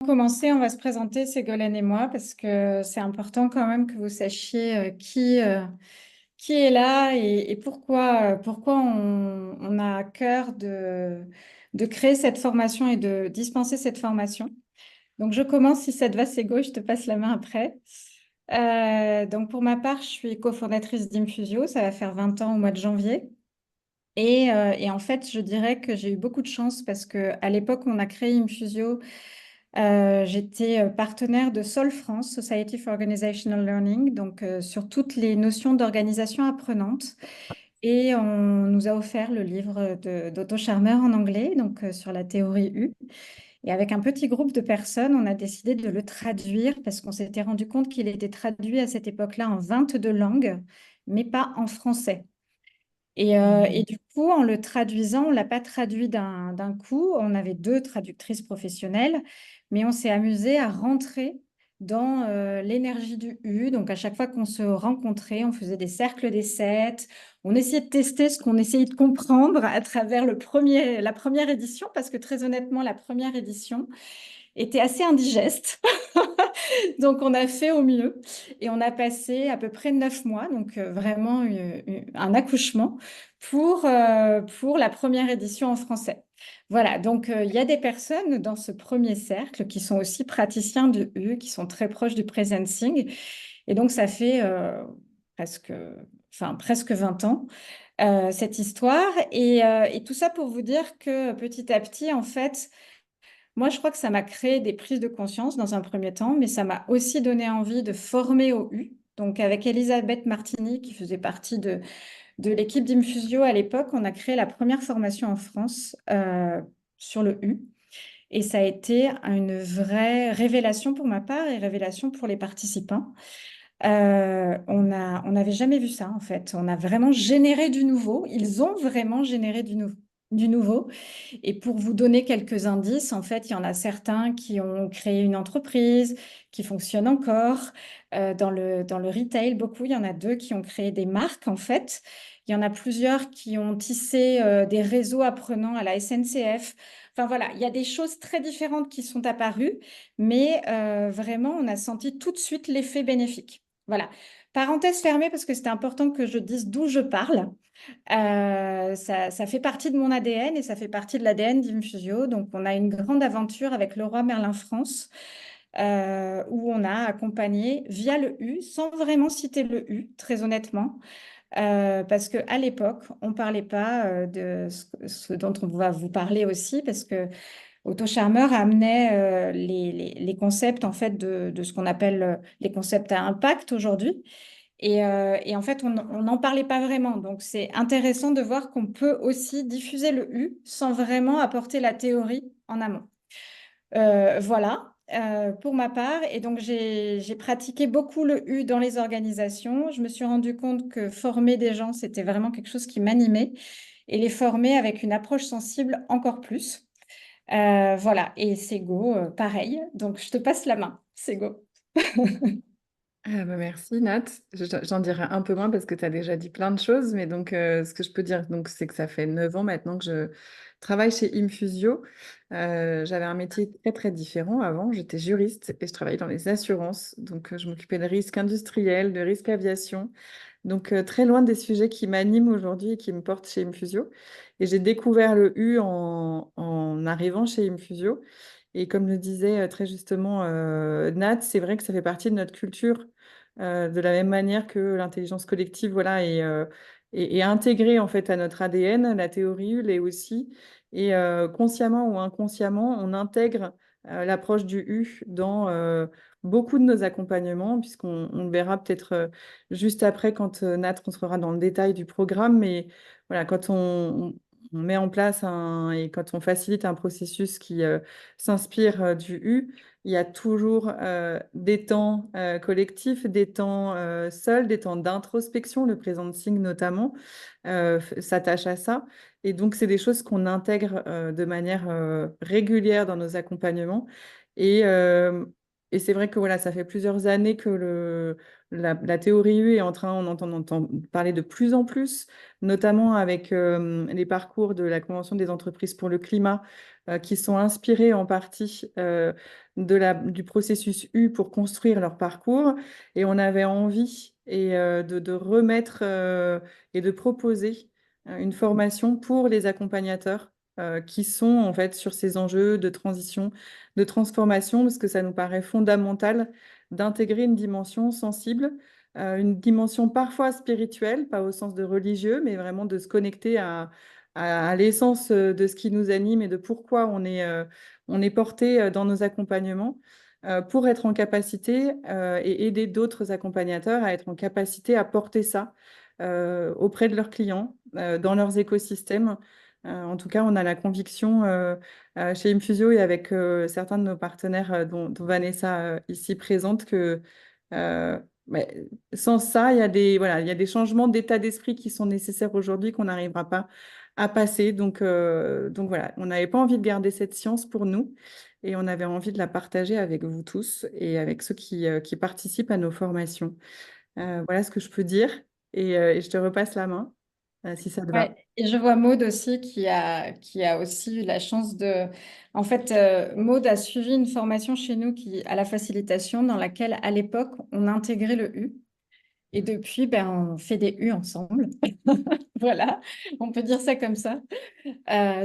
Commencer, on va se présenter, Ségolène et moi, parce que c'est important quand même que vous sachiez qui est là et pourquoi on a à cœur de créer cette formation et de dispenser cette formation. Donc, je commence, si ça te va, Ségo, je te passe la main après. Donc, pour ma part, je suis cofondatrice d'Infusio, ça va faire 20 ans au mois de janvier. Et en fait, je dirais que j'ai eu beaucoup de chance parce qu'à l'époque où on a créé Infusio, j'étais partenaire de SOL France, Society for Organizational Learning, donc sur toutes les notions d'organisation apprenante. Et on nous a offert le livre d'Otto Scharmer en anglais, donc sur la théorie U. Et avec un petit groupe de personnes, on a décidé de le traduire parce qu'on s'était rendu compte qu'il était traduit à cette époque-là en 22 langues, mais pas en français. Et du coup, en le traduisant, on ne l'a pas traduit d'un coup. On avait deux traductrices professionnelles, mais on s'est amusé à rentrer dans l'énergie du U. Donc, à chaque fois qu'on se rencontrait, on faisait des cercles des sept. On essayait de tester ce qu'on essayait de comprendre à travers la première édition, parce que très honnêtement, la première édition était assez indigeste. Donc, on a fait au mieux et on a passé à peu près 9 mois, donc vraiment un accouchement pour la première édition en français. Voilà, donc il y a des personnes dans ce premier cercle qui sont aussi praticiens du U, qui sont très proches du presencing. Et donc, ça fait presque, presque 20 ans cette histoire. Et tout ça pour vous dire que petit à petit, en fait, moi, je crois que ça m'a créé des prises de conscience dans un premier temps, mais ça m'a aussi donné envie de former au U. Donc, avec Elisabeth Martini, qui faisait partie de l'équipe d'Infusio à l'époque, on a créé la première formation en France sur le U. Et ça a été une vraie révélation pour ma part et révélation pour les participants. On n'avait jamais vu ça, en fait. On a vraiment généré du nouveau. Ils ont vraiment généré du nouveau. Et pour vous donner quelques indices, en fait, il y en a certains qui ont créé une entreprise, qui fonctionne encore dans le retail, beaucoup. Il y en a deux qui ont créé des marques, en fait. Il y en a plusieurs qui ont tissé des réseaux apprenants à la SNCF. Enfin voilà, il y a des choses très différentes qui sont apparues, mais vraiment, on a senti tout de suite l'effet bénéfique. Voilà. Parenthèse fermée parce que c'était important que je dise d'où je parle. Ça fait partie de mon ADN et ça fait partie de l'ADN d'Infusio. Donc, on a une grande aventure avec Leroy Merlin France où on a accompagné via le U, sans vraiment citer le U, très honnêtement, parce qu'à l'époque, on ne parlait pas de ce dont on va vous parler aussi, parce que Otto Scharmer amenait les concepts en fait de ce qu'on appelle les concepts à impact aujourd'hui. Et en fait, on n'en parlait pas vraiment. Donc, c'est intéressant de voir qu'on peut aussi diffuser le U sans vraiment apporter la théorie en amont. Voilà, pour ma part. Et donc, j'ai pratiqué beaucoup le U dans les organisations. Je me suis rendu compte que former des gens, c'était vraiment quelque chose qui m'animait. Et les former avec une approche sensible encore plus. Voilà, et Sego, pareil. Donc, je te passe la main, Sego. Ah bah merci Nat. J'en dirai un peu moins parce que tu as déjà dit plein de choses, mais donc ce que je peux dire, donc, c'est que ça fait 9 ans maintenant que je travaille chez Infusio. J'avais un métier très très différent avant, j'étais juriste et je travaillais dans les assurances, donc je m'occupais de risques industriels, de risques aviation, donc très loin des sujets qui m'animent aujourd'hui et qui me portent chez Infusio. Et j'ai découvert le U en arrivant chez Infusio. Et comme le disait très justement Nat, c'est vrai que ça fait partie de notre culture, de la même manière que l'intelligence collective, voilà, est intégrée en fait à notre ADN, la théorie U l'est aussi. Et consciemment ou inconsciemment, on intègre l'approche du U dans beaucoup de nos accompagnements, puisqu'on le verra peut-être juste après quand Nat rentrera dans le détail du programme. Mais voilà, quand on met en place et quand on facilite un processus qui s'inspire du U, il y a toujours des temps collectifs, des temps seuls, des temps d'introspection, le presenting notamment s'attache à ça. Et donc, c'est des choses qu'on intègre de manière régulière dans nos accompagnements. Et et c'est vrai que voilà, ça fait plusieurs années que la théorie U est en train, on entend parler de plus en plus, notamment avec les parcours de la Convention des entreprises pour le climat, qui sont inspirés en partie du processus U pour construire leur parcours. Et on avait envie de remettre et de proposer une formation pour les accompagnateurs qui sont en fait sur ces enjeux de transition, de transformation, parce que ça nous paraît fondamental d'intégrer une dimension sensible, une dimension parfois spirituelle, pas au sens de religieux, mais vraiment de se connecter à l'essence de ce qui nous anime et de pourquoi on est porté dans nos accompagnements. Pour être en capacité et aider d'autres accompagnateurs à être en capacité à porter ça auprès de leurs clients, dans leurs écosystèmes. En tout cas, on a la conviction chez Infusio et avec certains de nos partenaires, dont Vanessa ici présente, que euh, ouais, sans ça, il y a voilà, il y a des changements d'état d'esprit qui sont nécessaires aujourd'hui qu'on n'arrivera pas à passer. Donc voilà, on n'avait pas envie de garder cette science pour nous et on avait envie de la partager avec vous tous et avec ceux qui participent à nos formations. Voilà ce que je peux dire et je te repasse la main si ça te va. Ouais, et je vois Maud aussi qui a aussi eu la chance de... En fait, Maud a suivi une formation chez nous à la facilitation dans laquelle, à l'époque, on intégrait le U. Et depuis, ben, on fait des U ensemble. Voilà, on peut dire ça comme ça.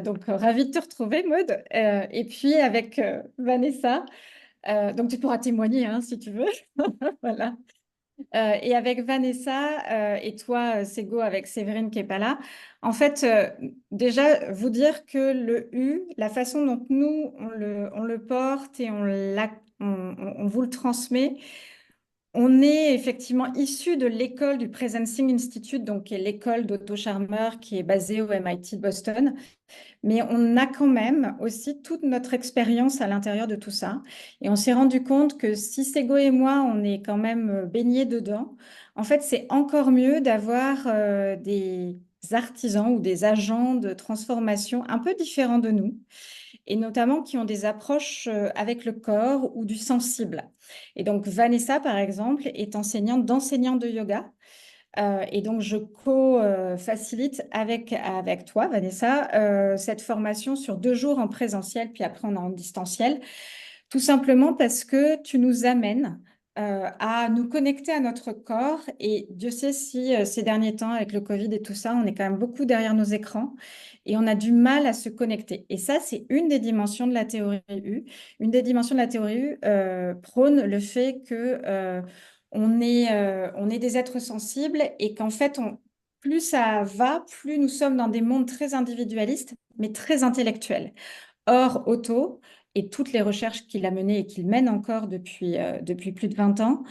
Donc, ravie de te retrouver, Maud. Et puis, avec Vanessa, donc tu pourras témoigner hein, si tu veux. Voilà. Et avec Vanessa et toi, Sego, avec Séverine qui n'est pas là, en fait, déjà, vous dire que le U, la façon dont nous, on le porte et on vous le transmet, on est effectivement issu de l'école du Presencing Institute, donc qui est l'école d'Otto Scharmer qui est basée au MIT de Boston. Mais on a quand même aussi toute notre expérience à l'intérieur de tout ça. Et on s'est rendu compte que si Sego et moi, on est quand même baignés dedans, en fait, c'est encore mieux d'avoir des artisans ou des agents de transformation un peu différents de nous, et notamment qui ont des approches avec le corps ou du sensible. Et donc, Vanessa, par exemple, est d'enseignante de yoga. Et donc, je co-facilite avec toi, Vanessa, cette formation sur 2 jours en présentiel, puis après on est en distanciel, tout simplement parce que tu nous amènes à nous connecter à notre corps. Et Dieu sait si ces derniers temps, avec le Covid et tout ça, on est quand même beaucoup derrière nos écrans et on a du mal à se connecter. Et ça, c'est une des dimensions de la théorie U. Une des dimensions de la théorie U prône le fait que on est des êtres sensibles et qu'en fait, plus ça va, plus nous sommes dans des mondes très individualistes, mais très intellectuels. Or, Otto et toutes les recherches qu'il a menées et qu'il mène encore depuis plus de 20 ans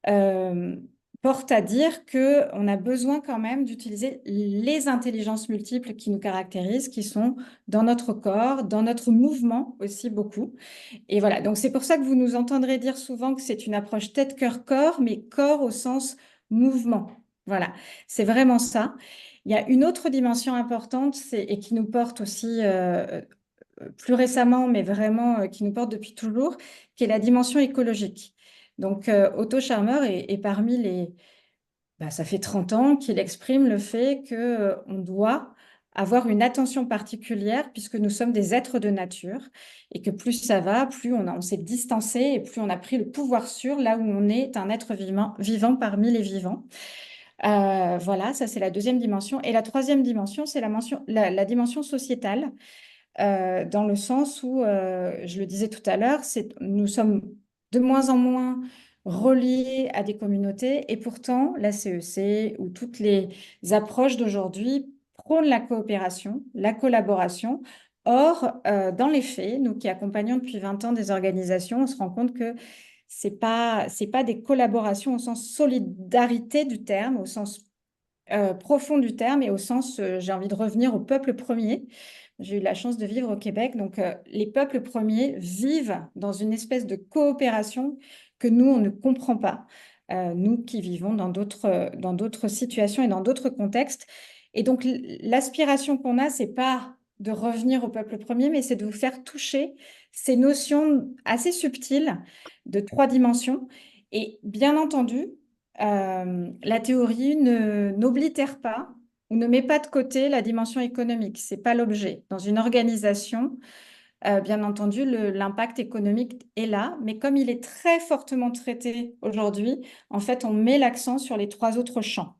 euh, portent à dire qu'on a besoin quand même d'utiliser les intelligences multiples qui nous caractérisent, qui sont dans notre corps, dans notre mouvement aussi beaucoup. Et voilà, donc c'est pour ça que vous nous entendrez dire souvent que c'est une approche tête, cœur, corps, mais corps au sens mouvement. Voilà, c'est vraiment ça. Il y a une autre dimension importante et qui nous porte aussi plus récemment, mais vraiment qui nous porte depuis toujours, qui est la dimension écologique. Donc, Otto Scharmer est parmi les... Bah, ça fait 30 ans qu'il exprime le fait qu'on doit avoir une attention particulière puisque nous sommes des êtres de nature et que plus ça va, plus on s'est distancé et plus on a pris le pouvoir sur là où on est un être vivant parmi les vivants. Voilà, ça c'est la deuxième dimension. Et la troisième dimension, c'est la dimension sociétale dans le sens où, je le disais tout à l'heure, nous sommes de moins en moins reliés à des communautés et pourtant la CEC ou toutes les approches d'aujourd'hui prônent la coopération, la collaboration. Or, dans les faits, nous qui accompagnons depuis 20 ans des organisations, on se rend compte que c'est pas des collaborations au sens solidarité du terme, au sens profond du terme et au sens, j'ai envie de revenir au peuple premier. J'ai eu la chance de vivre au Québec, donc les peuples premiers vivent dans une espèce de coopération que nous, on ne comprend pas, nous qui vivons dans d'autres situations et dans d'autres contextes. Et donc l'aspiration qu'on a, c'est pas de revenir au peuple premier, mais c'est de vous faire toucher ces notions assez subtiles de trois dimensions. Et bien entendu, la théorie n'oblitère pas ou ne met pas de côté la dimension économique. C'est pas l'objet. Dans une organisation, bien entendu, l'impact économique est là, mais comme il est très fortement traité aujourd'hui, en fait, on met l'accent sur les trois autres champs.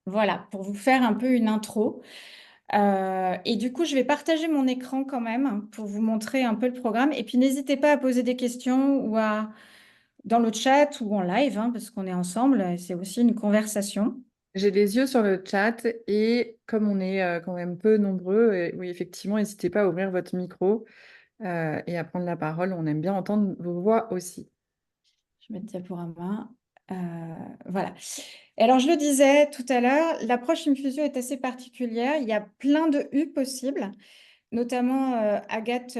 Voilà, pour vous faire un peu une intro. Et du coup, je vais partager mon écran quand même pour vous montrer un peu le programme. Et puis, n'hésitez pas à poser des questions ou dans le chat ou en live, hein, parce qu'on est ensemble. C'est aussi une conversation. J'ai les yeux sur le chat et comme on est quand même peu nombreux, oui, effectivement, n'hésitez pas à ouvrir votre micro et à prendre la parole. On aime bien entendre vos voix aussi. Je vais mettre diaporama. Euh, voilà. Et alors, je le disais tout à l'heure, l'approche Infusio est assez particulière. Il y a plein de U possibles, notamment Agathe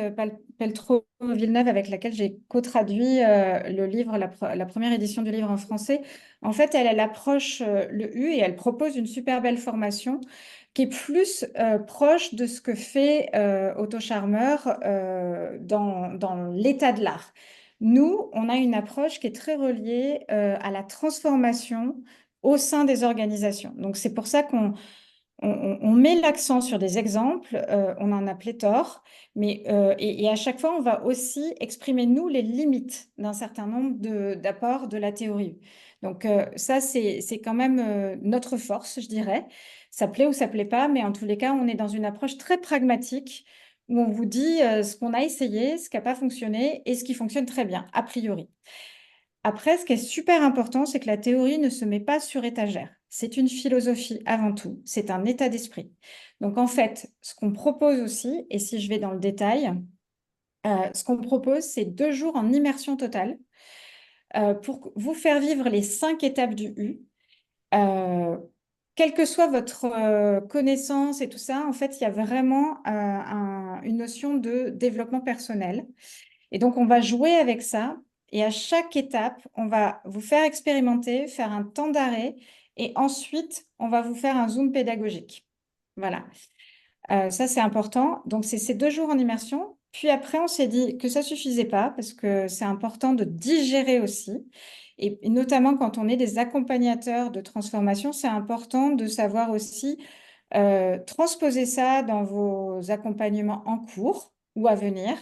Pelletreau-Villeneuve, avec laquelle j'ai co-traduit le livre, la première édition du livre en français. En fait, elle approche le U et elle propose une super belle formation qui est plus proche de ce que fait Otto Scharmer dans l'état de l'art. Nous, on a une approche qui est très reliée à la transformation au sein des organisations. Donc, c'est pour ça qu'on met l'accent sur des exemples, on en a pléthore, et à chaque fois, on va aussi exprimer, nous, les limites d'un certain nombre d'apports de la théorie. Donc, ça, c'est quand même notre force, je dirais. Ça plaît ou ça plaît pas, mais en tous les cas, on est dans une approche très pragmatique où on vous dit ce qu'on a essayé, ce qui n'a pas fonctionné et ce qui fonctionne très bien, a priori. Après, ce qui est super important, c'est que la théorie ne se met pas sur étagère. C'est une philosophie avant tout, c'est un état d'esprit. Donc en fait, ce qu'on propose aussi, et si je vais dans le détail, ce qu'on propose, c'est 2 jours en immersion totale pour vous faire vivre les 5 étapes du U. Quelle que soit votre connaissance et tout ça, en fait, il y a vraiment une notion de développement personnel. Et donc, on va jouer avec ça. Et à chaque étape, on va vous faire expérimenter, faire un temps d'arrêt. Et ensuite, on va vous faire un zoom pédagogique. Voilà. Ça, c'est important. Donc, c'est ces 2 jours en immersion. Puis après, on s'est dit que ça suffisait pas parce que c'est important de digérer aussi. Et notamment quand on est des accompagnateurs de transformation, c'est important de savoir aussi transposer ça dans vos accompagnements en cours ou à venir.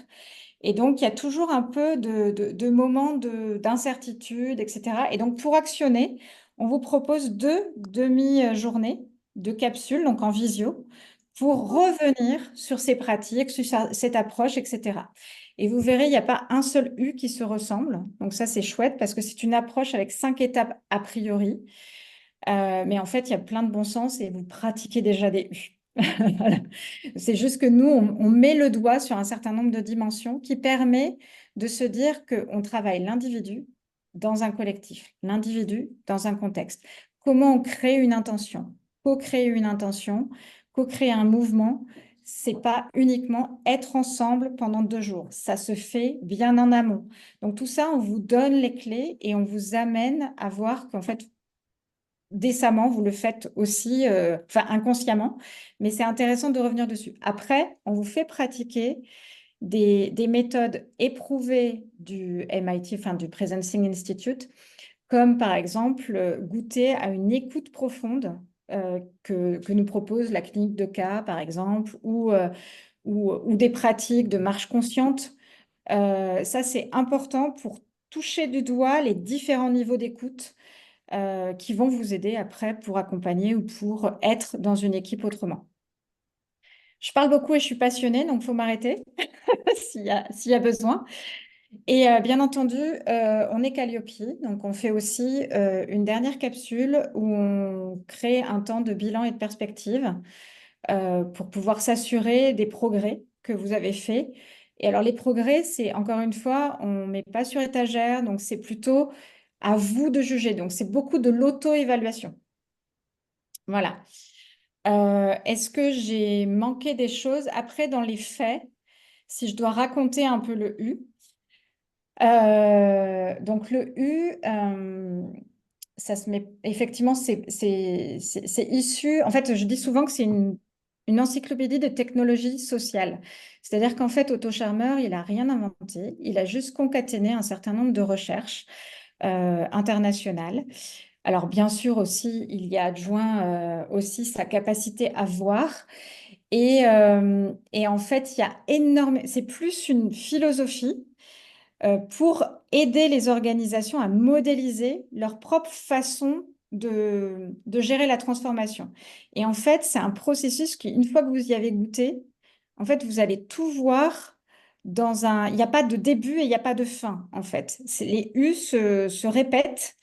Et donc, il y a toujours un peu de moments d'incertitude, etc. Et donc, pour actionner, on vous propose 2 demi-journées de capsules, donc en visio, pour revenir sur ces pratiques, sur cette approche, etc. Et vous verrez, il n'y a pas un seul U qui se ressemble. Donc ça, c'est chouette parce que c'est une approche avec 5 étapes a priori. Mais en fait, il y a plein de bon sens et vous pratiquez déjà des U. Voilà. C'est juste que nous, on met le doigt sur un certain nombre de dimensions qui permet de se dire qu'on travaille l'individu dans un collectif, l'individu dans un contexte. Comment on crée une intention? Co-créer une intention, co-créer un mouvement, c'est pas uniquement être ensemble pendant 2 jours. Ça se fait bien en amont. Donc tout ça, on vous donne les clés et on vous amène à voir qu'en fait, décemment, vous le faites aussi, enfin inconsciemment, mais c'est intéressant de revenir dessus. Après, on vous fait pratiquer des méthodes éprouvées du MIT, enfin du Presencing Institute, comme par exemple goûter à une écoute profonde que nous propose la clinique de cas, par exemple, ou des pratiques de marche consciente. Ça, c'est important pour toucher du doigt les différents niveaux d'écoute qui vont vous aider après pour accompagner ou pour être dans une équipe autrement. Je parle beaucoup et je suis passionnée, donc il faut m'arrêter s'il y a besoin. Et bien entendu, on est Calliope, donc on fait aussi une dernière capsule où on crée un temps de bilan et de perspective pour pouvoir s'assurer des progrès que vous avez faits. Et alors les progrès, c'est encore une fois, on ne met pas sur étagère, donc c'est plutôt à vous de juger. Donc c'est beaucoup de l'auto-évaluation. Voilà. Est-ce que j'ai manqué des choses? Après, dans les faits, si je dois raconter un peu le U, donc le U, ça se met effectivement, c'est issu. En fait, je dis souvent que c'est une encyclopédie de technologie sociale. C'est-à-dire qu'en fait, Otto Scharmer, il n'a rien inventé, il a juste concaténé un certain nombre de recherches internationales. Alors bien sûr aussi, il y a adjoint aussi sa capacité à voir. Et en fait, il y a énormément, c'est plus une philosophie pour aider les organisations à modéliser leur propre façon de gérer la transformation. Et en fait, c'est un processus qui, une fois que vous y avez goûté, en fait, vous allez tout voir dans un... Il n'y a pas de début et il n'y a pas de fin, en fait. Les U se répètent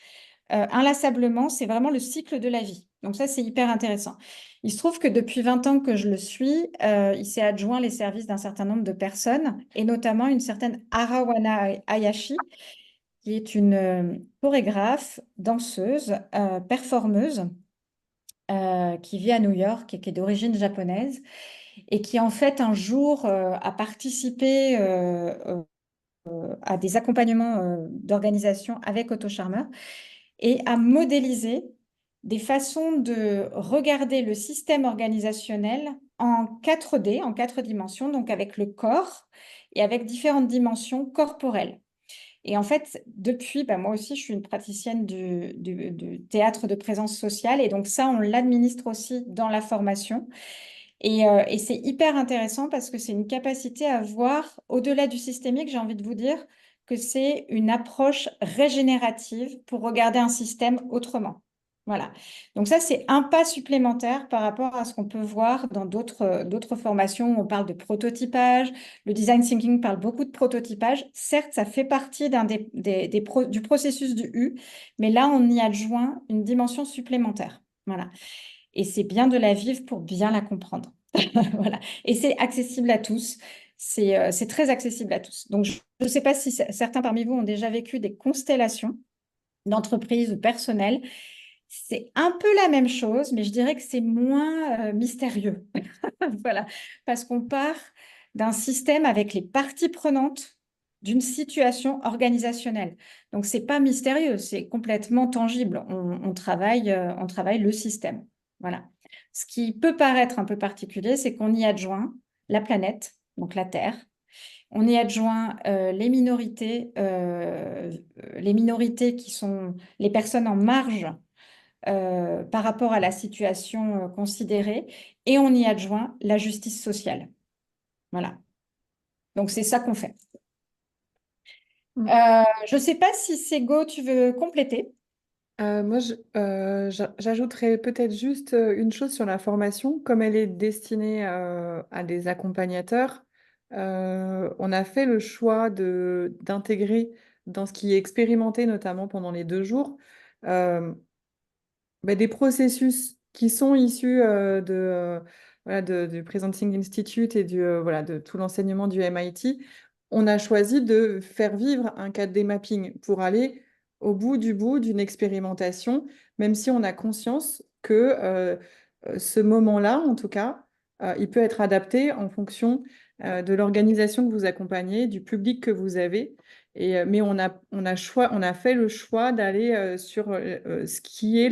inlassablement, c'est vraiment le cycle de la vie. Donc ça, c'est hyper intéressant. Il se trouve que depuis 20 ans que je le suis, il s'est adjoint les services d'un certain nombre de personnes, et notamment une certaine Arawana Hayashi, qui est une chorégraphe, danseuse, performeuse, qui vit à New York et qui est d'origine japonaise, et qui en fait un jour a participé à des accompagnements d'organisation avec Otto Scharmer et à modéliser des façons de regarder le système organisationnel en 4D, en 4 dimensions, donc avec le corps et avec différentes dimensions corporelles. Et en fait, depuis, moi aussi, je suis une praticienne du théâtre de présence sociale, et donc ça, on l'administre aussi dans la formation. Et c'est hyper intéressant parce que c'est une capacité à voir, au-delà du systémique, j'ai envie de vous dire que c'est une approche régénérative pour regarder un système autrement. Voilà. Donc ça, c'est un pas supplémentaire par rapport à ce qu'on peut voir dans d'autres formations. On parle de prototypage. Le design thinking parle beaucoup de prototypage. Certes, ça fait partie du processus du U, mais là, on y adjoint une dimension supplémentaire. Voilà. Et c'est bien de la vivre pour bien la comprendre. Voilà. Et c'est accessible à tous. C'est très accessible à tous. Donc, je ne sais pas si certains parmi vous ont déjà vécu des constellations d'entreprises ou personnelles. C'est un peu la même chose, mais je dirais que c'est moins mystérieux. Voilà. Parce qu'on part d'un système avec les parties prenantes d'une situation organisationnelle. Donc, c'est pas mystérieux, c'est complètement tangible. On travaille le système. Voilà. Ce qui peut paraître un peu particulier, c'est qu'on y adjoint la planète, donc la Terre. On y adjoint les minorités qui sont les personnes en marge par rapport à la situation considérée, et on y adjoint la justice sociale. Voilà. Donc, c'est ça qu'on fait. Mm. Je ne sais pas si Sego, tu veux compléter. Moi, j'ajouterais peut-être juste une chose sur la formation. Comme elle est destinée à des accompagnateurs, on a fait le choix d'intégrer dans ce qui est expérimenté, notamment pendant les 2 jours, euh, des processus qui sont issus voilà, du Presenting Institute et voilà, de tout l'enseignement du MIT. On a choisi de faire vivre un 4D mapping pour aller au bout d'une expérimentation, même si on a conscience que ce moment-là, en tout cas, il peut être adapté en fonction de l'organisation que vous accompagnez, du public que vous avez. Mais on a fait le choix d'aller sur ce qui est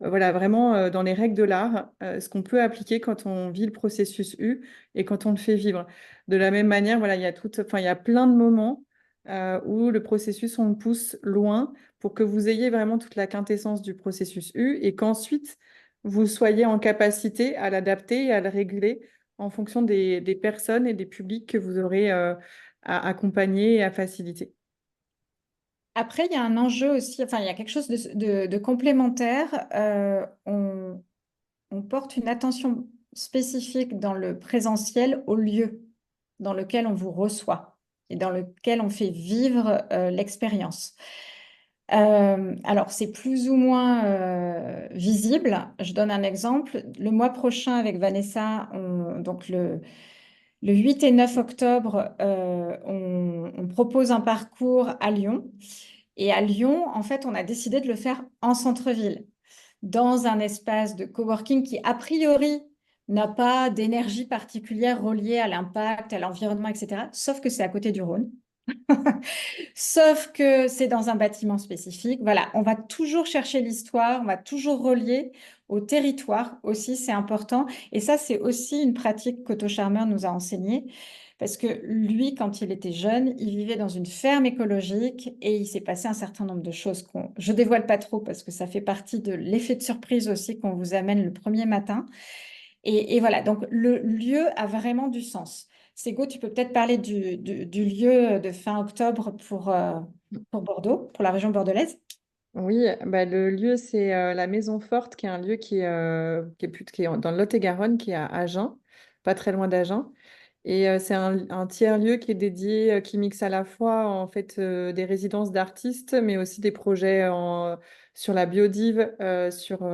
voilà, vraiment dans les règles de l'art, ce qu'on peut appliquer quand on vit le processus U et quand on le fait vivre. De la même manière, voilà, enfin, il y a plein de moments où le processus, on le pousse loin pour que vous ayez vraiment toute la quintessence du processus U et qu'ensuite, vous soyez en capacité à l'adapter et à le réguler en fonction des personnes et des publics que vous aurez à accompagner et à faciliter. Après, il y a un enjeu aussi, enfin, il y a quelque chose de complémentaire. On porte une attention spécifique dans le présentiel au lieu dans lequel on vous reçoit et dans lequel on fait vivre l'expérience. Alors, c'est plus ou moins visible. Je donne un exemple. Le mois prochain, avec Vanessa, donc le 8 et 9 octobre, on propose un parcours à Lyon. Et à Lyon, en fait, on a décidé de le faire en centre-ville, dans un espace de coworking qui, a priori, n'a pas d'énergie particulière reliée à l'impact, à l'environnement, etc. Sauf que c'est à côté du Rhône. Sauf que c'est dans un bâtiment spécifique. Voilà, on va toujours chercher l'histoire, on va toujours relier au territoire aussi, c'est important. Et ça, c'est aussi une pratique qu'Otto Scharmer nous a enseignée. Parce que lui, quand il était jeune, il vivait dans une ferme écologique et il s'est passé un certain nombre de choses qu'on, je dévoile pas trop parce que ça fait partie de l'effet de surprise aussi qu'on vous amène le premier matin. Et voilà, donc le lieu a vraiment du sens. Ségo, tu peux peut-être parler du lieu de fin octobre pour Bordeaux, pour la région bordelaise. Oui, bah, le lieu, c'est la Maison Forte, qui est un lieu qui est dans le Lot-et-Garonne, qui est à Agen, pas très loin d'Agen. Et c'est un tiers-lieu qui est dédié, qui mixe à la fois en fait des résidences d'artistes, mais aussi des projets sur la biodive, sur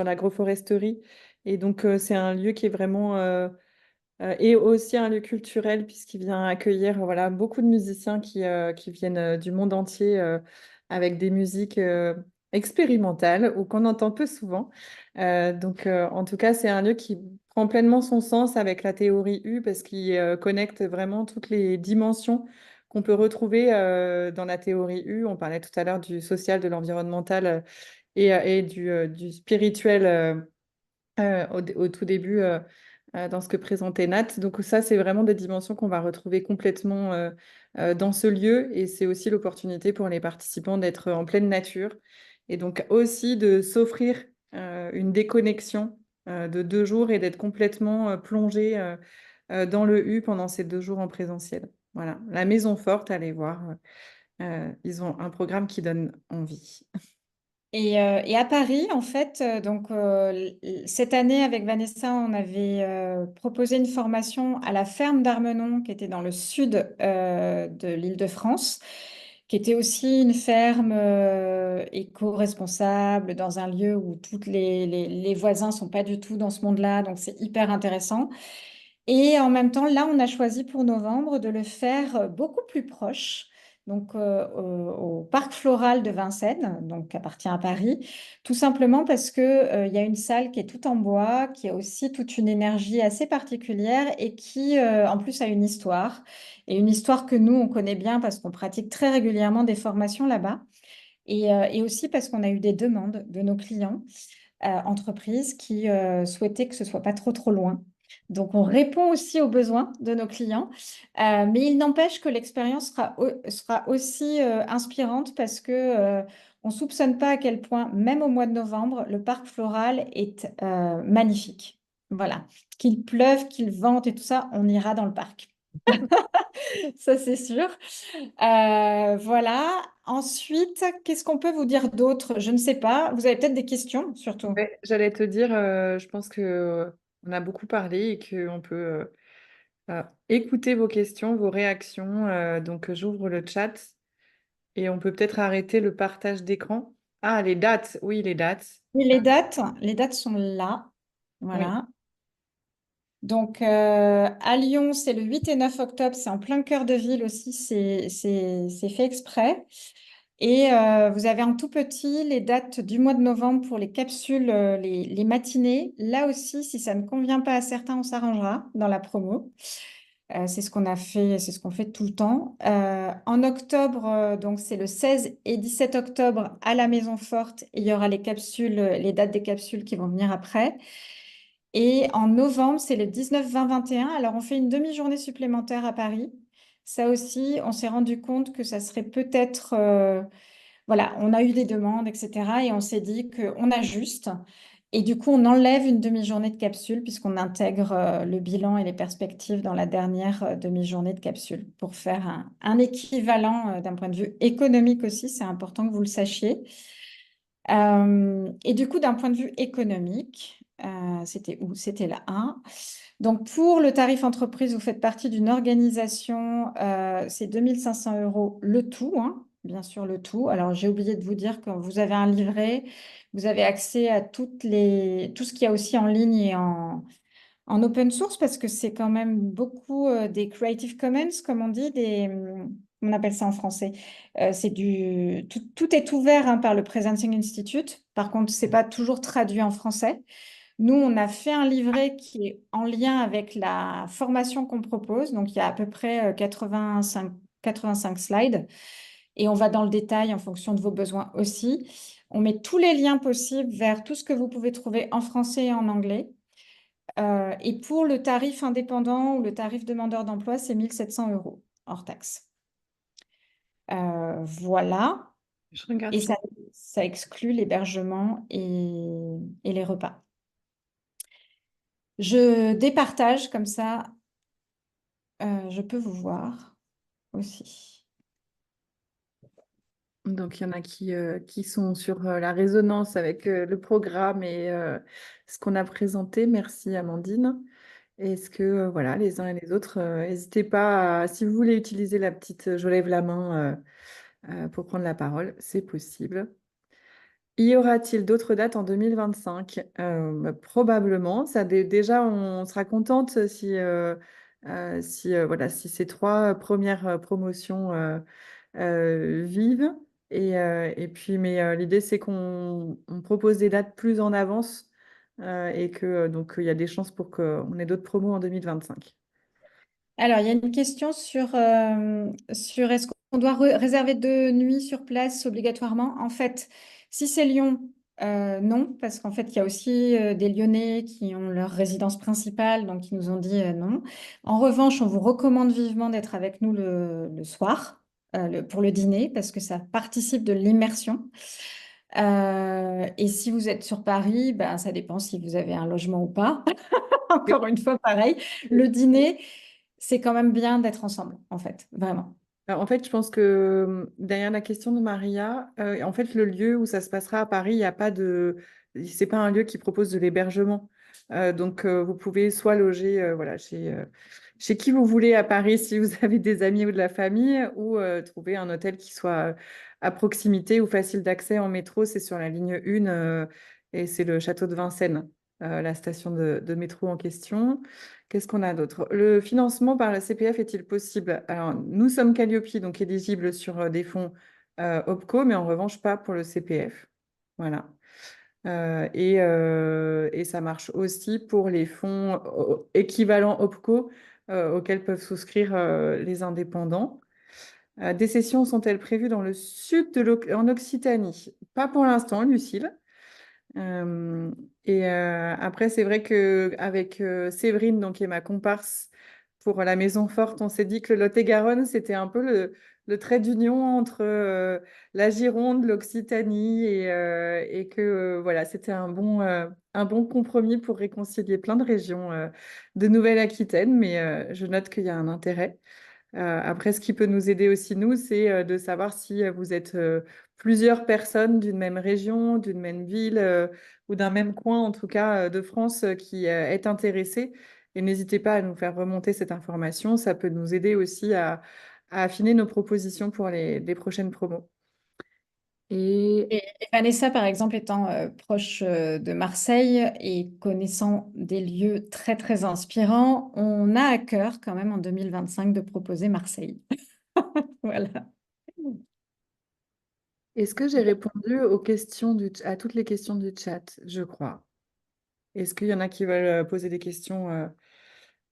l'agroforesterie. Et donc, c'est un lieu qui est vraiment et aussi un lieu culturel puisqu'il vient accueillir voilà, beaucoup de musiciens qui viennent du monde entier avec des musiques expérimentales ou qu'on entend peu souvent. En tout cas, c'est un lieu qui prend pleinement son sens avec la théorie U parce qu'il connecte vraiment toutes les dimensions qu'on peut retrouver dans la théorie U. On parlait tout à l'heure du social, de l'environnemental et du spirituel au tout début dans ce que présentait Nat. Donc ça, c'est vraiment des dimensions qu'on va retrouver complètement dans ce lieu et c'est aussi l'opportunité pour les participants d'être en pleine nature et donc aussi de s'offrir une déconnexion de 2 jours et d'être complètement plongé dans le U pendant ces 2 jours en présentiel. Voilà, la Maison Forte, allez voir. Ils ont un programme qui donne envie. Et à Paris, en fait, cette année, avec Vanessa, on avait proposé une formation à la ferme d'Armenon, qui était dans le sud de l'Île-de-France, qui était aussi une ferme éco-responsable dans un lieu où toutes les voisins sont pas du tout dans ce monde-là, donc c'est hyper intéressant. Et en même temps, là, on a choisi pour novembre de le faire beaucoup plus proche, au parc floral de Vincennes, donc qui appartient à Paris, tout simplement parce que, il y a une salle qui est toute en bois, qui a aussi toute une énergie assez particulière et qui, en plus, a une histoire. Et une histoire que nous, on connaît bien parce qu'on pratique très régulièrement des formations là-bas. Et aussi parce qu'on a eu des demandes de nos clients entreprises qui souhaitaient que ce soit pas trop trop loin. Donc, on répond aussi aux besoins de nos clients, mais il n'empêche que l'expérience sera aussi inspirante parce que on soupçonne pas à quel point, même au mois de novembre, le parc floral est magnifique. Voilà, qu'il pleuve, qu'il vente et tout ça, on ira dans le parc. Ça, c'est sûr. Voilà. Ensuite, qu'est-ce qu'on peut vous dire d'autre? Je ne sais pas. Vous avez peut-être des questions, surtout. Ouais, j'allais te dire, je pense que on a beaucoup parlé et qu'on peut écouter vos questions, vos réactions. Donc, j'ouvre le chat et on peut peut-être arrêter le partage d'écran. Ah, les dates. Oui, les dates. Oui, les dates sont là. Oui. Voilà. Donc, à Lyon, c'est le 8 et 9 octobre. C'est en plein cœur de ville aussi. C'est fait exprès. Et vous avez en tout petit les dates du mois de novembre pour les capsules, les matinées. Là aussi, si ça ne convient pas à certains, on s'arrangera dans la promo. C'est ce qu'on a fait, c'est ce qu'on fait tout le temps. En octobre, donc c'est le 16 et 17 octobre à la Maison Forte. Et il y aura les capsules, les dates des capsules qui vont venir après. Et en novembre, c'est le 19, 20, 21. Alors, on fait une demi-journée supplémentaire à Paris. Ça aussi, on s'est rendu compte que ça serait peut-être voilà, on a eu des demandes, etc. Et on s'est dit qu'on ajuste. Et du coup, on enlève une demi-journée de capsule puisqu'on intègre le bilan et les perspectives dans la dernière demi-journée de capsule pour faire un équivalent d'un point de vue économique aussi. C'est important que vous le sachiez. Et du coup, d'un point de vue économique, c'était où? C'était là 1. Donc, pour le tarif entreprise, vous faites partie d'une organisation, c'est 2 500 € le tout, hein, bien sûr le tout. Alors, j'ai oublié de vous dire que vous avez un livret, vous avez accès à tout ce qu'il y a aussi en ligne et en open source, parce que c'est quand même beaucoup des Creative Commons, comme on dit, on appelle ça en français. Tout est ouvert hein, par le Presenting Institute. Par contre, c'est pas toujours traduit en français. Nous, on a fait un livret qui est en lien avec la formation qu'on propose. Donc, il y a à peu près 85 slides et on va dans le détail en fonction de vos besoins aussi. On met tous les liens possibles vers tout ce que vous pouvez trouver en français et en anglais. Et pour le tarif indépendant ou le tarif demandeur d'emploi, c'est 1 700 € hors taxe. Voilà. Je regarde. Et ça exclut l'hébergement et les repas. Je départage comme ça, je peux vous voir aussi. Donc, il y en a qui sont sur la résonance avec le programme et ce qu'on a présenté. Merci, Amandine. Est-ce que, voilà, les uns et les autres, n'hésitez pas si vous voulez utiliser la petite je lève la main pour prendre la parole, c'est possible. Y aura-t-il d'autres dates en 2025? Probablement. Déjà, on sera contente voilà, si ces trois premières promotions vivent. Et puis, mais l'idée, c'est qu'on propose des dates plus en avance et que donc il y a des chances pour qu'on ait d'autres promos en 2025. Alors, il y a une question sur est-ce qu'on doit réserver 2 nuits sur place obligatoirement? En fait, si c'est Lyon, non, parce qu'en fait, il y a aussi des Lyonnais qui ont leur résidence principale, donc ils nous ont dit non. En revanche, on vous recommande vivement d'être avec nous le soir pour le dîner, parce que ça participe de l'immersion. Et si vous êtes sur Paris, ben, ça dépend si vous avez un logement ou pas. Encore une fois, pareil. Le dîner, c'est quand même bien d'être ensemble, en fait, vraiment. Alors, en fait, je pense que derrière la question de Maria, en fait, le lieu où ça se passera à Paris, il n'y a pas de, c'est pas un lieu qui propose de l'hébergement. Donc, vous pouvez soit loger, voilà, chez qui vous voulez à Paris si vous avez des amis ou de la famille, ou trouver un hôtel qui soit à proximité ou facile d'accès en métro. C'est sur la ligne 1 et c'est le château de Vincennes, la station de métro en question. Qu'est-ce qu'on a d'autre? Le financement par la CPF est-il possible? Alors, nous sommes Calliope, donc éligibles sur des fonds OPCO, mais en revanche, pas pour le CPF. Voilà. Et ça marche aussi pour les fonds équivalents OPCO auxquels peuvent souscrire les indépendants. Des sessions sont-elles prévues dans le sud en Occitanie? Pas pour l'instant, Lucille. Euh, Après, c'est vrai qu'avec Séverine, donc, qui est ma comparse pour la Maison Forte, on s'est dit que le Lot-et-Garonne, c'était un peu le trait d'union entre la Gironde, l'Occitanie, et que voilà, c'était un bon compromis pour réconcilier plein de régions de Nouvelle-Aquitaine, mais je note qu'il y a un intérêt. Après, ce qui peut nous aider aussi, nous, c'est de savoir si vous êtes plusieurs personnes d'une même région, d'une même ville ou d'un même coin, en tout cas, de France, qui est intéressé. Et n'hésitez pas à nous faire remonter cette information. Ça peut nous aider aussi à affiner nos propositions pour les prochaines promos. Et Et Vanessa, par exemple, étant proche de Marseille et connaissant des lieux très, très inspirants, on a à cœur quand même en 2025 de proposer Marseille. Voilà. est-ce que j'ai répondu aux questions à toutes les questions du chat, je crois? Est-ce qu'il y en a qui veulent poser des questions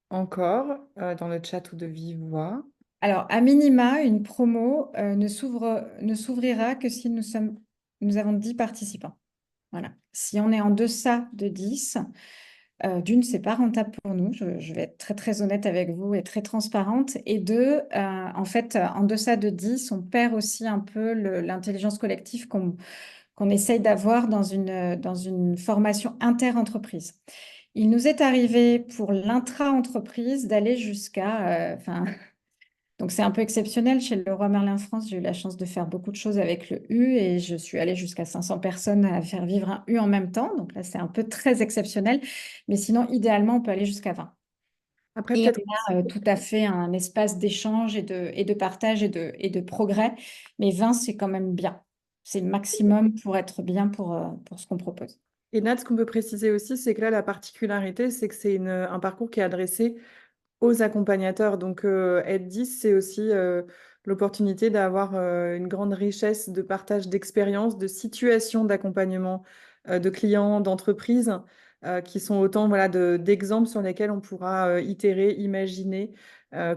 encore dans le chat ou de vive voix? Alors, à minima, une promo ne s'ouvrira que si nous avons 10 participants. Voilà. Si on est en deçà de 10, d'une, c'est pas rentable pour nous. Je vais être très, très honnête avec vous et très transparente. Et deux, en fait, en deçà de 10, on perd aussi un peu l'intelligence collective qu'on essaye d'avoir dans une formation inter-entreprise. Il nous est arrivé pour l'intra-entreprise d'aller jusqu'à, donc c'est un peu exceptionnel. Chez Leroy Merlin France, j'ai eu la chance de faire beaucoup de choses avec le U et je suis allée jusqu'à 500 personnes à faire vivre un U en même temps. Donc là, c'est un peu très exceptionnel. Mais sinon, idéalement, on peut aller jusqu'à 20. Après, Et peut-être on a tout à fait un espace d'échange et de partage et de progrès. Mais 20, c'est quand même bien. C'est le maximum pour être bien pour ce qu'on propose. Et Nat, ce qu'on peut préciser aussi, c'est que là, la particularité, c'est que c'est un parcours qui est adressé aux accompagnateurs. Donc, être 10, c'est aussi l'opportunité d'avoir une grande richesse de partage d'expériences, de situations d'accompagnement de clients, d'entreprises, qui sont autant voilà, d'exemples sur lesquels on pourra itérer, imaginer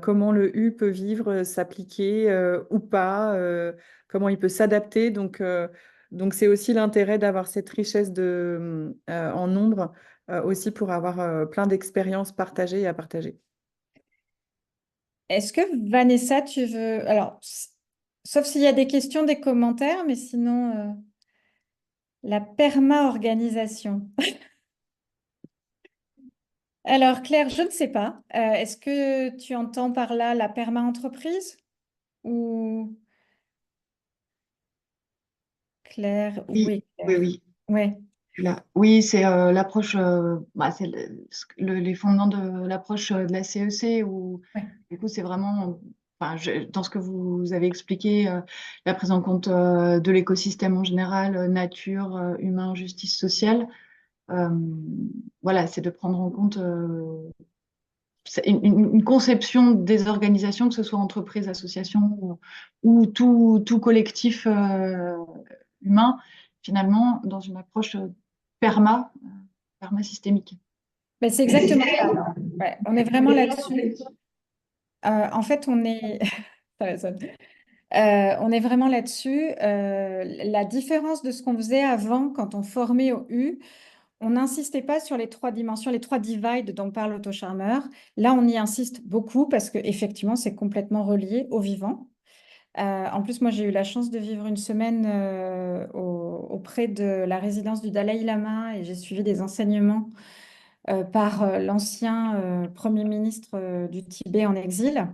comment le U peut vivre, s'appliquer ou pas, comment il peut s'adapter. Donc, Donc, c'est aussi l'intérêt d'avoir cette richesse en nombre, aussi pour avoir plein d'expériences partagées et à partager. Est-ce que Vanessa, tu veux... Alors, sauf s'il y a des questions, des commentaires, mais sinon, la perma-organisation. Alors, Claire, je ne sais pas. Est-ce que tu entends par là la perma-entreprise ou Claire? Oui, Oui, oui, Claire. oui. Ouais. Là. Oui, c'est l'approche, c'est les fondements de l'approche de la CEC où Ouais. du coup c'est vraiment, enfin, dans ce que vous avez expliqué, la prise en compte de l'écosystème en général, nature, humain, justice sociale. Euh, voilà, c'est de prendre en compte c'est une conception des organisations, que ce soit entreprises, associations ou tout collectif humain, finalement, dans une approche perma-systémique. Ben, c'est exactement ça. Alors. Ouais, on est vraiment là-dessus. En fait, on est... Ça résonne. On est vraiment là-dessus. La différence de ce qu'on faisait avant quand on formait au U, on n'insistait pas sur les trois dimensions, les trois divides dont parle Otto Scharmer. Là, on y insiste beaucoup parce qu'effectivement, c'est complètement relié au vivant. En plus, moi, j'ai eu la chance de vivre une semaine auprès de la résidence du Dalai Lama et j'ai suivi des enseignements par l'ancien Premier ministre du Tibet en exil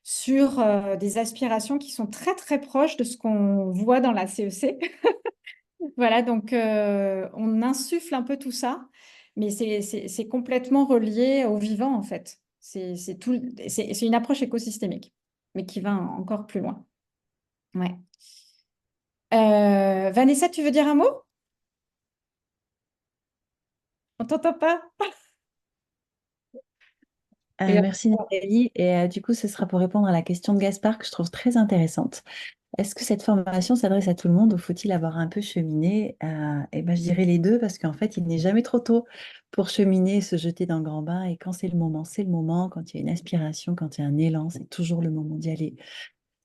sur des aspirations qui sont très, très proches de ce qu'on voit dans la CEC. Voilà, donc on insuffle un peu tout ça, mais c'est complètement relié au vivant, en fait. C'est une approche écosystémique, mais qui va encore plus loin. Ouais. Vanessa, tu veux dire un mot? On t'entend pas? Et- Merci Nathalie. Et du coup, ce sera pour répondre à la question de Gaspard que je trouve très intéressante. Est-ce que cette formation s'adresse à tout le monde ou faut-il avoir un peu cheminé? Eh ben, je dirais les deux parce qu'en fait, il n'est jamais trop tôt pour cheminer et se jeter dans le grand bain. Et quand c'est le moment, c'est le moment. Quand il y a une aspiration, quand il y a un élan, c'est toujours le moment d'y aller.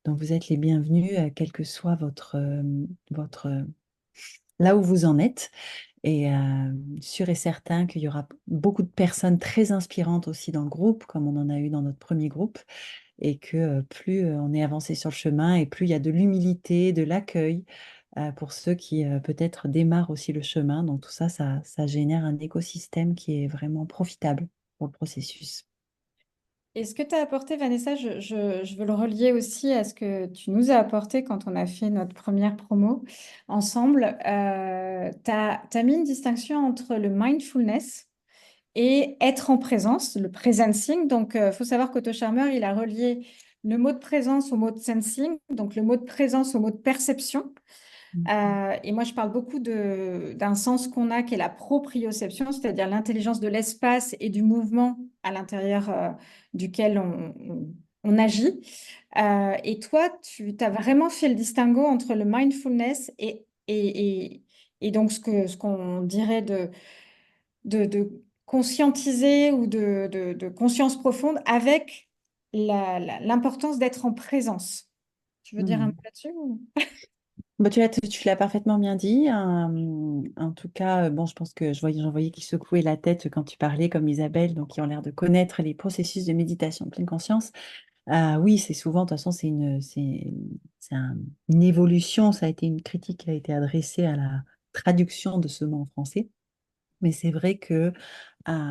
Donc, vous êtes les bienvenus, quel que soit là où vous en êtes. Et sûr et certain qu'il y aura beaucoup de personnes très inspirantes aussi dans le groupe, comme on en a eu dans notre premier groupe, et que plus on est avancé sur le chemin et plus il y a de l'humilité, de l'accueil pour ceux qui peut-être démarrent aussi le chemin. Donc tout ça, ça génère un écosystème qui est vraiment profitable pour le processus. Et ce que tu as apporté, Vanessa, je veux le relier aussi à ce que tu nous as apporté quand on a fait notre première promo ensemble. Tu as mis une distinction entre le mindfulness et être en présence, le presencing. Donc, il faut savoir qu'Otto Scharmer, il a relié le mot de présence au mot de sensing, donc le mot de présence au mot de perception. Et moi, je parle beaucoup d'un sens qu'on a qui est la proprioception, c'est-à-dire l'intelligence de l'espace et du mouvement à l'intérieur duquel on agit. Et toi, tu as vraiment fait le distinguo entre le mindfulness et donc ce qu'on dirait de conscientiser ou de conscience profonde avec l'importance d'être en présence. Tu veux dire un mot Mhm. là-dessus Bah, tu l'as parfaitement bien dit. En tout cas, bon, je pense que j'en voyais qui secouaient la tête quand tu parlais, comme Isabelle, donc qui ont l'air de connaître les processus de méditation de pleine conscience. Oui, c'est souvent, de toute façon, une évolution. Ça a été une critique qui a été adressée à la traduction de ce mot en français. Mais c'est vrai que,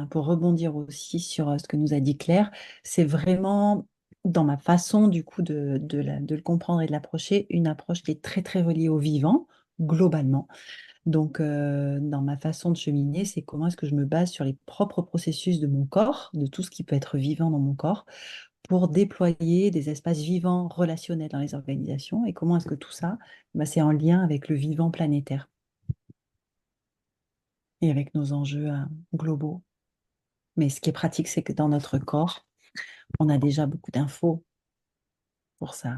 pour rebondir aussi sur ce que nous a dit Claire, c'est vraiment, dans ma façon du coup de le comprendre et de l'approcher, une approche qui est très très reliée au vivant, globalement. Donc, dans ma façon de cheminer, c'est comment est-ce que je me base sur les propres processus de mon corps, de tout ce qui peut être vivant dans mon corps, pour déployer des espaces vivants relationnels dans les organisations. Et comment est-ce que tout ça, bah, c'est en lien avec le vivant planétaire et avec nos enjeux globaux. Mais ce qui est pratique, c'est que dans notre corps, on a déjà beaucoup d'infos pour ça.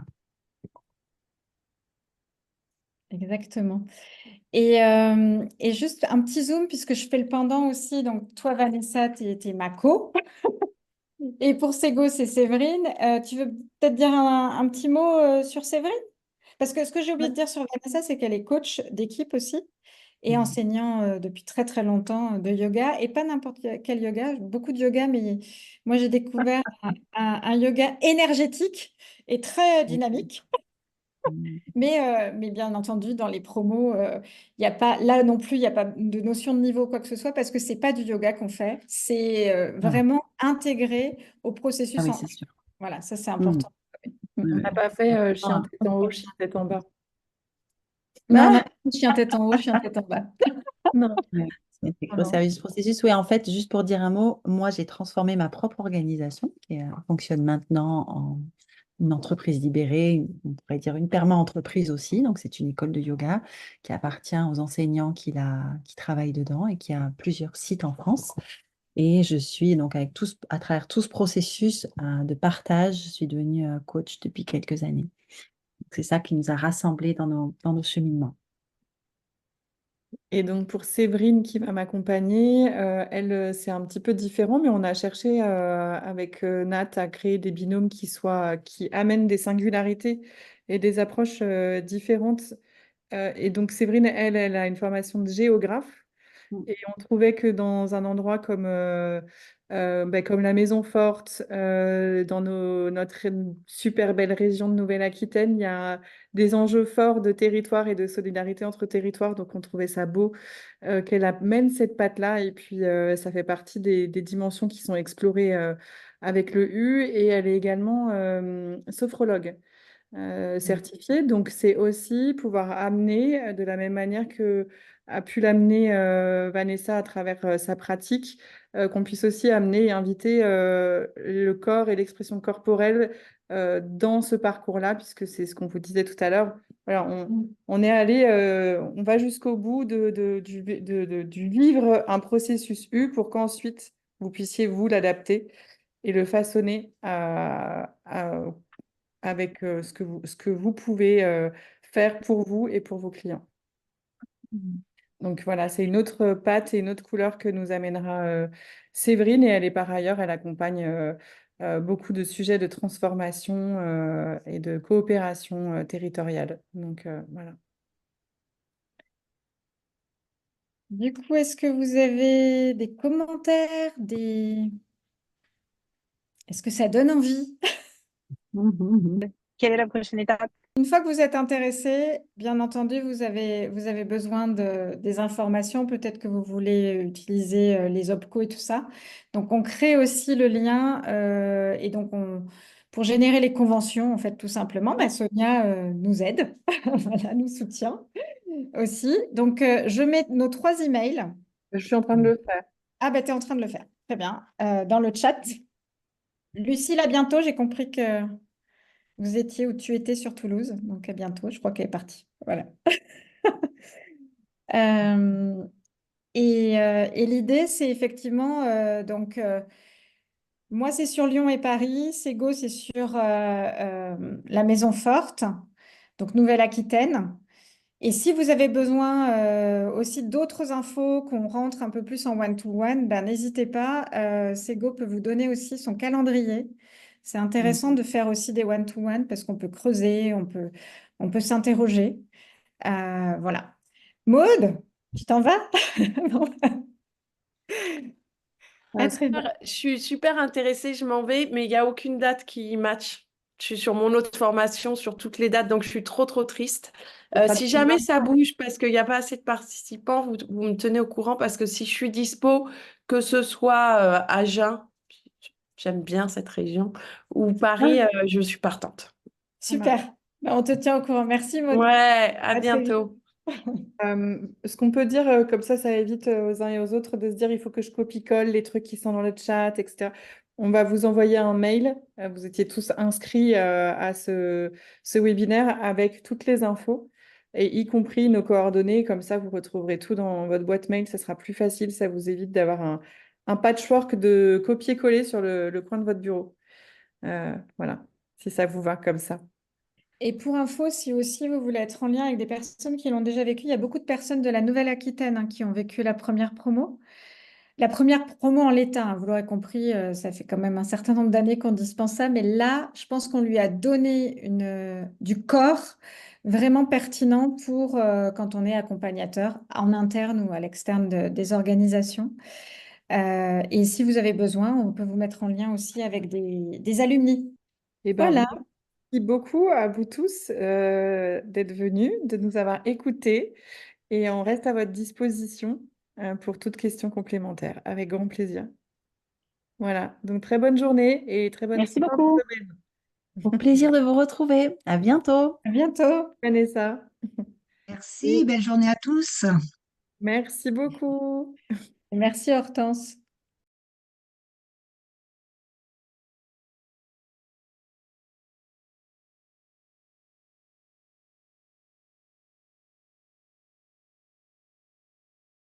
Exactement. Et juste un petit zoom, puisque je fais le pendant aussi. Donc, toi, Vanessa, tu es ma co. Et pour Sego, c'est Séverine. Tu veux peut-être dire un petit mot sur Séverine? Parce que ce que j'ai oublié de dire sur Vanessa, c'est qu'elle est coach d'équipe aussi et Mhm. enseignant depuis très très longtemps de yoga et pas n'importe quel yoga, beaucoup de yoga, mais moi j'ai découvert un yoga énergétique et très dynamique. Mhm. Mais bien entendu, dans les promos, il y a pas, là non plus, il n'y a pas de notion de niveau, quoi que ce soit, parce que c'est pas du yoga qu'on fait. C'est Voilà. vraiment intégré au Ah processus oui, en. c'est sûr. Voilà, ça c'est Mhm. important. Ouais, On ouais. n'a pas fait chien Ah, tête en haut, chien tête en bas. Non, non, Ah, chien tête en haut, chien tête en bas. non. ouais. C'est Non, au non. service du processus. Oui, en fait, juste pour dire un mot, moi, j'ai transformé ma propre organisation qui fonctionne maintenant en une entreprise libérée, on pourrait dire une perma-entreprise aussi. Donc, c'est une école de yoga qui appartient aux enseignants qui travaillent dedans et qui a plusieurs sites en France. Et je suis donc à travers tout ce processus de partage, je suis devenue coach depuis quelques années. C'est ça qui nous a rassemblés dans nos cheminements. Et donc pour Séverine qui va m'accompagner, elle, c'est un petit peu différent, mais on a cherché avec Nat à créer des binômes qui amènent des singularités et des approches différentes. Et donc Séverine, elle a une formation de géographe. Mm. Et on trouvait que dans un endroit comme la Maison Forte, dans notre super belle région de Nouvelle-Aquitaine, il y a des enjeux forts de territoire et de solidarité entre territoires. Donc on trouvait ça beau qu'elle amène cette patte-là. Et puis ça fait partie des dimensions qui sont explorées avec le U. Et elle est également sophrologue certifié. Donc, c'est aussi pouvoir amener, de la même manière que a pu l'amener Vanessa à travers sa pratique, qu'on puisse aussi amener et inviter le corps et l'expression corporelle dans ce parcours-là, puisque c'est ce qu'on vous disait tout à l'heure. Voilà, on est allé, on va jusqu'au bout du vivre un processus U pour qu'ensuite vous puissiez vous l'adapter et le façonner avec ce que vous pouvez faire pour vous et pour vos clients. Mm. Donc voilà, c'est une autre patte et une autre couleur que nous amènera Séverine et elle est par ailleurs, elle accompagne beaucoup de sujets de transformation et de coopération territoriale. Donc voilà. Du coup, est-ce que vous avez des commentaires, Est-ce que ça donne envie? Mhm. Quelle est la prochaine étape? Une fois que vous êtes intéressé, bien entendu, vous avez besoin des informations. Peut-être que vous voulez utiliser les OPCO et tout ça. Donc, on crée aussi le lien et donc pour générer les conventions, en fait, tout simplement, bah, Sonia nous aide, voilà, nous soutient aussi. Donc, je mets nos 3 emails. Je suis en train de le faire. Ah, bah, tu es en train de le faire. Très bien. Dans le chat. Lucille, à bientôt. J'ai compris que vous étiez ou tu étais sur Toulouse. Donc, à bientôt. Je crois qu'elle est partie. Voilà. Euh, et l'idée, c'est effectivement, moi, c'est sur Lyon et Paris. Sego, c'est sur la Maison Forte, donc Nouvelle-Aquitaine. Et si vous avez besoin aussi d'autres infos, qu'on rentre un peu plus en one-to-one, ben, n'hésitez pas. Sego peut vous donner aussi son calendrier. C'est intéressant de faire aussi des one-to-one parce qu'on peut creuser, on peut s'interroger. Voilà. Maude, tu t'en vas? Non. Ah, très bien. Super, je suis super intéressée, je m'en vais, mais il n'y a aucune date qui match. Je suis sur mon autre formation, sur toutes les dates, donc je suis trop, trop triste. Si jamais ça bouge parce qu'il n'y a pas assez de participants, vous me tenez au courant parce que si je suis dispo, que ce soit Agen, j'aime bien cette région, ou Paris, Ah, je suis partante. Voilà. super. Ben, on te tient au courant. Merci, Maude. Ouais, à À très vite. bientôt. Ce qu'on peut dire, comme ça évite aux uns et aux autres de se dire il faut que je copie-colle les trucs qui sont dans le chat, etc. On va vous envoyer un mail. Vous étiez tous inscrits à ce webinaire avec toutes les infos, et y compris nos coordonnées. Comme ça, vous retrouverez tout dans votre boîte mail. Ça sera plus facile. Ça vous évite d'avoir un patchwork de copier-coller sur le coin de votre bureau. Voilà, si ça vous va comme ça. Et pour info, si aussi vous voulez être en lien avec des personnes qui l'ont déjà vécu, il y a beaucoup de personnes de la Nouvelle-Aquitaine qui ont vécu la première promo. la première promo en l'état, hein, vous l'aurez compris, ça fait quand même un certain nombre d'années qu'on dispense ça, mais là, je pense qu'on lui a donné du corps vraiment pertinent pour quand on est accompagnateur en interne ou à l'externe des organisations. Et si vous avez besoin, on peut vous mettre en lien aussi avec des alumni. Eh ben, Voilà, merci beaucoup à vous tous d'être venus, de nous avoir écoutés et on reste à votre disposition pour toute question complémentaire, avec grand plaisir. Voilà, donc très bonne journée et très bonne Merci fin de beaucoup. semaine. Au plaisir de vous retrouver. À bientôt. à bientôt. Vanessa. Merci, belle journée à tous. Merci beaucoup. Merci Hortense.